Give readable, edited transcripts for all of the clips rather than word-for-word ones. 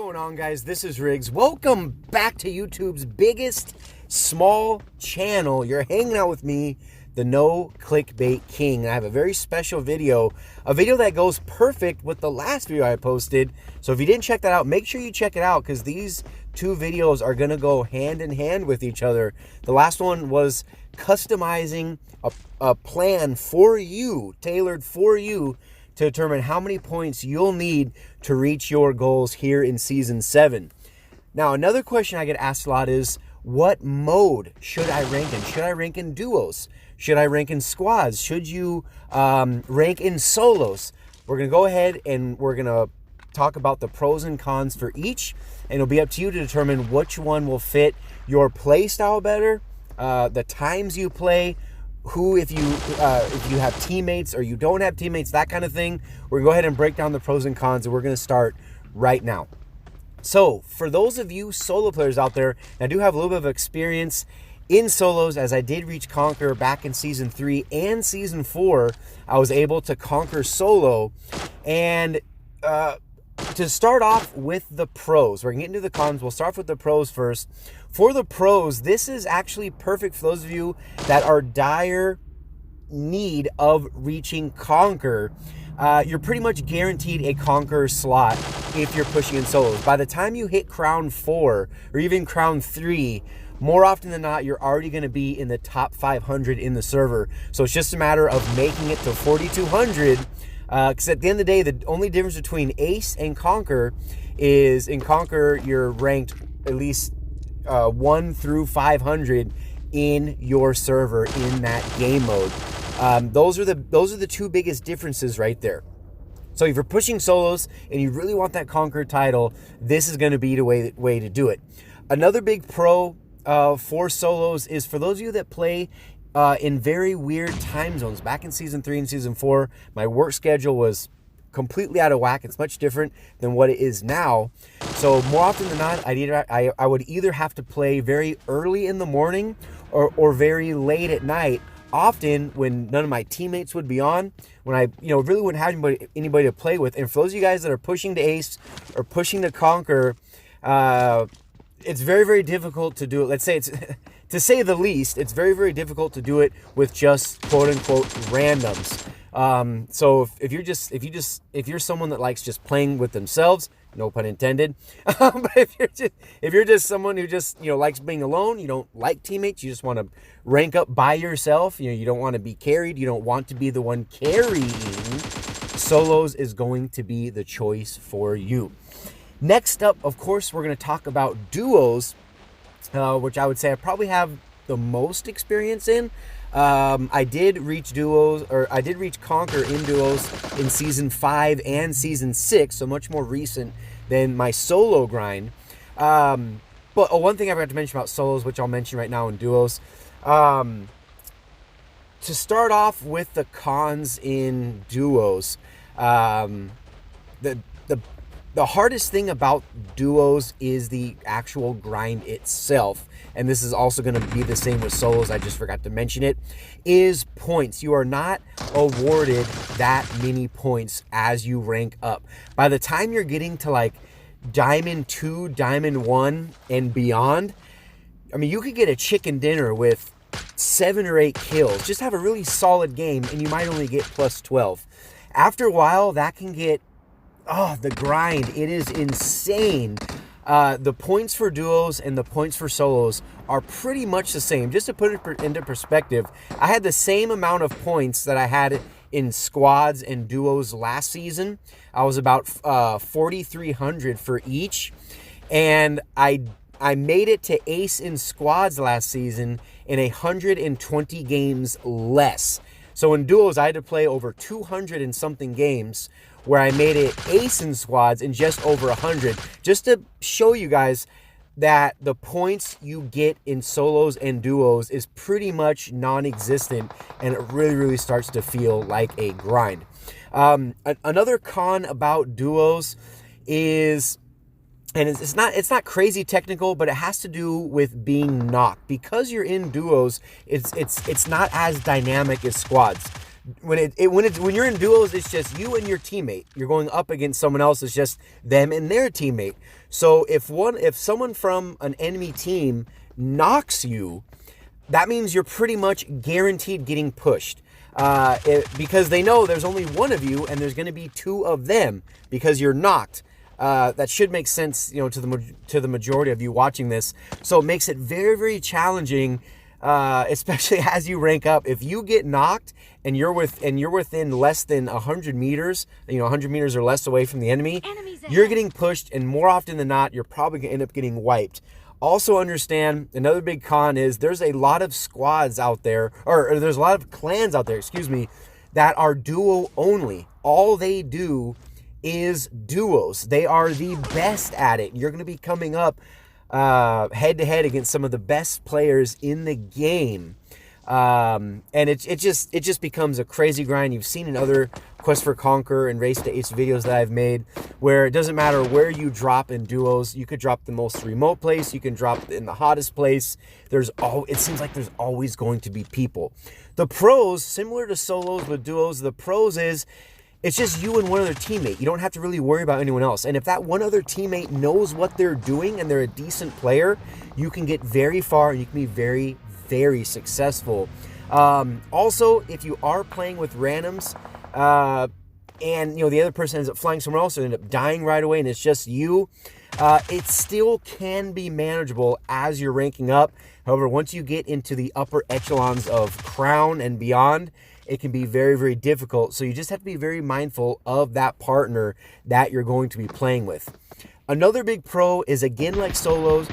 going on, guys? This is Riggs. Welcome back to YouTube's biggest small channel. You're hanging out with me, the No Clickbait King. I have a very special video, a video that goes perfect with the last video I posted. So if you didn't check that out, make sure you check it out because these two videos are going to go hand in hand with each other. The last one was customizing a plan for you, tailored for you, to determine how many points you'll need to reach your goals here in Season 7. Now, another question I get asked a lot is, what mode should I rank in? Should I rank in duos? Should I rank in squads? Should you rank in solos? We're going to go ahead and we're going to talk about the pros and cons for each, and it'll be up to you to determine which one will fit your play style better, the times you play, if you have teammates or you don't have teammates, that kind of thing. We're gonna go ahead and break down the pros and cons, and we're gonna start right now. So for those of you solo players out there, I do have a little bit of experience in solos, as I did reach Conquer back in Season 3 and Season 4. I was able to conquer solo. And to start off with the pros, we're gonna get into the cons. We'll start off with the pros first. For the pros, this is actually perfect for those of you that are dire need of reaching Conquer. You're pretty much guaranteed a Conquer slot if you're pushing in solos. By the time you hit Crown 4 or even Crown 3, more often than not, you're already going to be in the top 500 in the server. So it's just a matter of making it to 4,200. Because at the end of the day, the only difference between Ace and Conquer is in Conquer, you're ranked at least 1 through 500 in your server in that game mode. Those are the two biggest differences right there. So if you're pushing solos and you really want that Conquer title, this is going to be the way to do it. Another big pro for solos is for those of you that play in very weird time zones. Back in Season 3 and Season 4, my work schedule was completely out of whack. It's much different than what it is now. So more often than not, I would either have to play very early in the morning or very late at night, often when none of my teammates would be on, when I really wouldn't have anybody to play with. And for those of you guys that are pushing to Ace or pushing to Conquer, it's very, very difficult to do it. Let's say it's to say the least, it's very, very difficult to do it with just quote unquote randoms. So if you're someone that likes just playing with themselves, no pun intended. But if you're just someone who just likes being alone, you don't like teammates, you just want to rank up by yourself. You don't want to be carried. You don't want to be the one carrying. Solos is going to be the choice for you. Next up, of course, we're going to talk about duos, which I would say I probably have the most experience in. I did reach Conquer in duos in Season 5 and Season 6, so much more recent than my solo grind. But one thing I forgot to mention about solos, which I'll mention right now in duos. To start off with the cons in duos, the hardest thing about duos is the actual grind itself, and this is also going to be the same with solos, I just forgot to mention it, is points. You are not awarded that many points as you rank up. By the time you're getting to like Diamond 2, Diamond 1, and beyond, I mean, you could get a chicken dinner with 7 or 8 kills. Just have a really solid game, and you might only get plus 12. After a while, that can get... Oh, the grind. It is insane. The points for duos and the points for solos are pretty much the same. Just to put it into perspective, I had the same amount of points that I had in squads and duos last season. I was about 4,300 for each. And I made it to Ace in squads last season in 120 games less. So in duos, I had to play over 200 and something games, where I made it Ace in squads in just over 100, just to show you guys that the points you get in solos and duos is pretty much non-existent, and it really, really starts to feel like a grind. Another con about duos is, and it's not crazy technical, but it has to do with being knocked. Because you're in duos, it's not as dynamic as squads. When you're in duos, it's just you and your teammate. You're going up against someone else. It's just them and their teammate. So if someone from an enemy team knocks you, that means you're pretty much guaranteed getting pushed. Because they know there's only one of you and there's going to be two of them because you're knocked. That should make sense, to the majority of you watching this. So it makes it very, very challenging, especially as you rank up. If you get knocked and you're within less than 100 meters, 100 meters or less away from the enemy, you're getting pushed, and more often than not, you're probably going to end up getting wiped. Also understand, another big con is there's a lot of squads out there, or there's a lot of clans out there, that are duo only. All they do is duos. They are the best at it. You're going to be coming up head to head against some of the best players in the game. And it just becomes a crazy grind. You've seen in other Quest for Conquer and Race to Ace videos that I've made, where it doesn't matter where you drop in duos. You could drop the most remote place, you can drop in the hottest place. It seems like there's always going to be people. The pros, similar to solos with duos, the pros is it's just you and one other teammate. You don't have to really worry about anyone else. And if that one other teammate knows what they're doing and they're a decent player, you can get very far and you can be very, very successful. Also, if you are playing with randoms, and the other person ends up flying somewhere else and end up dying right away and it's just you, it still can be manageable as you're ranking up. However, once you get into the upper echelons of Crown and beyond, it can be very, very difficult. So you just have to be very mindful of that partner that you're going to be playing with. Another big pro is, again, like solos,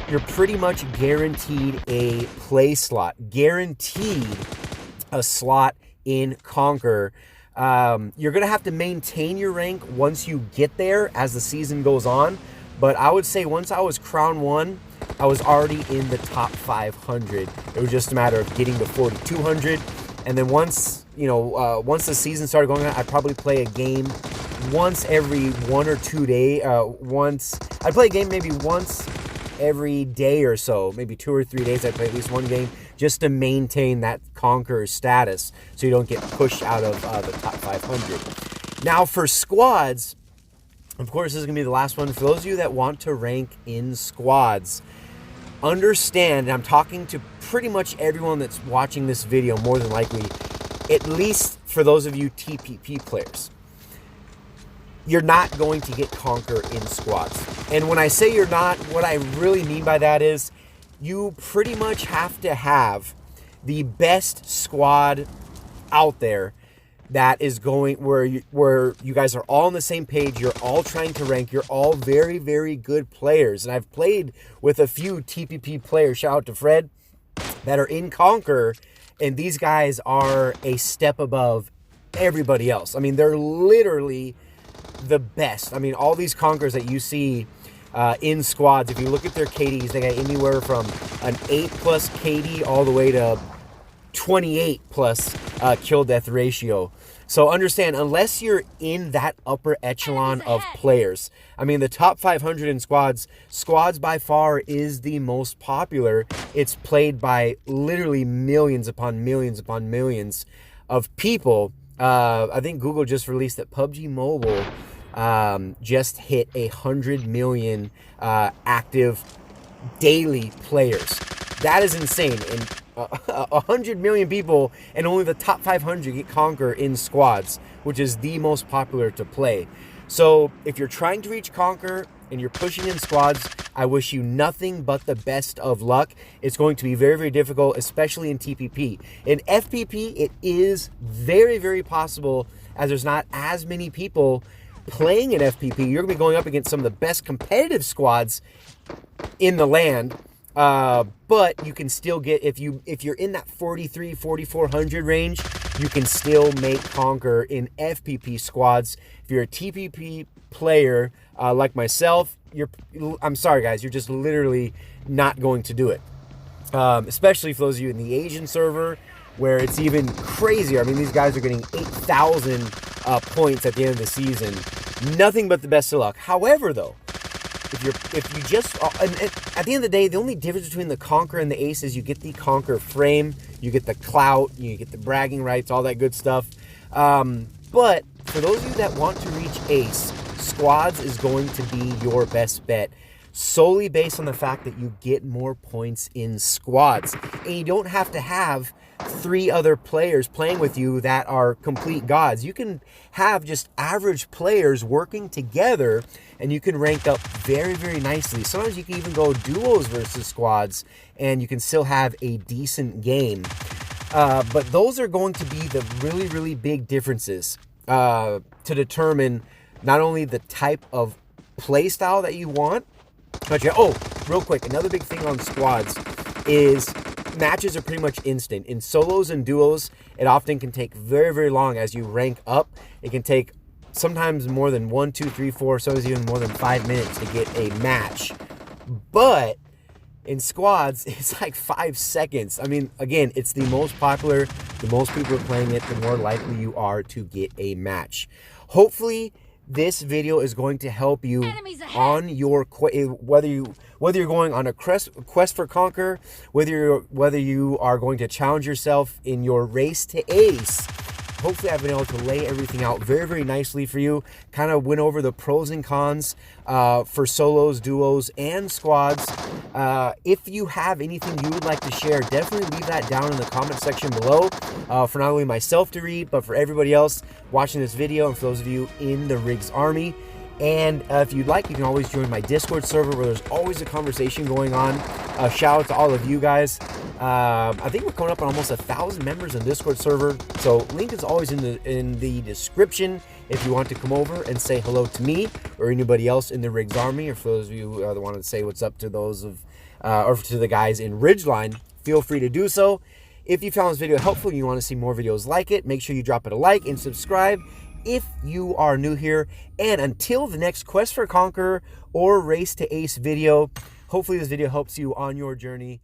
you're pretty much guaranteed a play slot, guaranteed a slot in Conquer. You're going to have to maintain your rank once you get there as the season goes on. But I would say once I was Crown 1, I was already in the top 500. It was just a matter of getting to 4,200. And then once the season started going on, I'd probably play a game once every 1 or 2 days. I'd play a game maybe once every day or so, maybe 2 or 3 days. I'd play at least one game just to maintain that Conqueror status so you don't get pushed out of the top 500. Now for squads, of course, this is going to be the last one. For those of you that want to rank in squads, understand, and I'm talking to pretty much everyone that's watching this video, more than likely, at least for those of you TPP players, you're not going to get Conquer in squads. And when I say you're not, what I really mean by that is you pretty much have to have the best squad out there that is going where you guys are all on the same page. You're all trying to rank. You're all very, very good players. And I've played with a few TPP players, shout out to Fred, that are in Conquer, and these guys are a step above everybody else. I mean, they're literally the best. I mean, all these Conquerors that you see in squads, if you look at their KDs, they got anywhere from an 8+ KD all the way to 28+ kill death ratio. So understand, unless you're in that upper echelon of players, I mean, the top 500 in squads by far is the most popular. It's played by literally millions upon millions upon millions of people. I think Google just released that PUBG Mobile just hit 100 million active daily players. That is insane. And 100 million people, and only the top 500 get Conquer in squads, which is the most popular to play. So if you're trying to reach Conquer and you're pushing in squads, I wish you nothing but the best of luck. It's going to be very, very difficult, especially in TPP. In FPP, it is very, very possible, as there's not as many people playing in FPP. You're going to be going up against some of the best competitive squads in the land. But you can still get, if you're in that 4,400 range, you can still make Conquer in FPP squads. If you're a TPP player like myself, I'm sorry guys, you're just literally not going to do it. Especially for those of you in the Asian server, where it's even crazier. I mean, these guys are getting 8,000 points at the end of the season. Nothing but the best of luck. However, though, if you just, at the end of the day, the only difference between the Conquer and the Ace is you get the Conquer frame, you get the clout, you get the bragging rights, all that good stuff. But for those of you that want to reach Ace, squads is going to be your best bet, solely based on the fact that you get more points in squads. And you don't have to have 3 other players playing with you that are complete gods. You can have just average players working together, and you can rank up very, very nicely. Sometimes you can even go duos versus squads, and you can still have a decent game. But those are going to be the really, really big differences to determine not only the type of play style that you want, but oh, real quick, another big thing on squads is matches are pretty much instant. In solos and duos, it often can take very, very long as you rank up. It can take sometimes more than 1, 2, 3, 4, sometimes even more than 5 minutes to get a match. But in squads, it's like 5 seconds. I mean, again, it's the most popular. The most people are playing it, the more likely you are to get a match. Hopefully, this video is going to help you on your whether you're going on a quest for conquer, whether you are going to challenge yourself in your race to ace. Hopefully I've been able to lay everything out very, very nicely for you. Kind of went over the pros and cons for solos, duos, and squads. If you have anything you would like to share, definitely leave that down in the comment section below for not only myself to read, but for everybody else watching this video and for those of you in the Riggs Army. And if you'd like, you can always join my Discord server where there's always a conversation going on. Shout out to all of you guys. I think we're coming up on almost 1,000 members in the Discord server. So link is always in the description if you want to come over and say hello to me or anybody else in the Riggs Army, or for those of you that want to say what's up to those of or to the guys in Ridgeline, feel free to do so. If you found this video helpful and you want to see more videos like it, make sure you drop it a like and subscribe if you are new here. And until the next Quest for Conquer or Race to Ace video, hopefully this video helps you on your journey.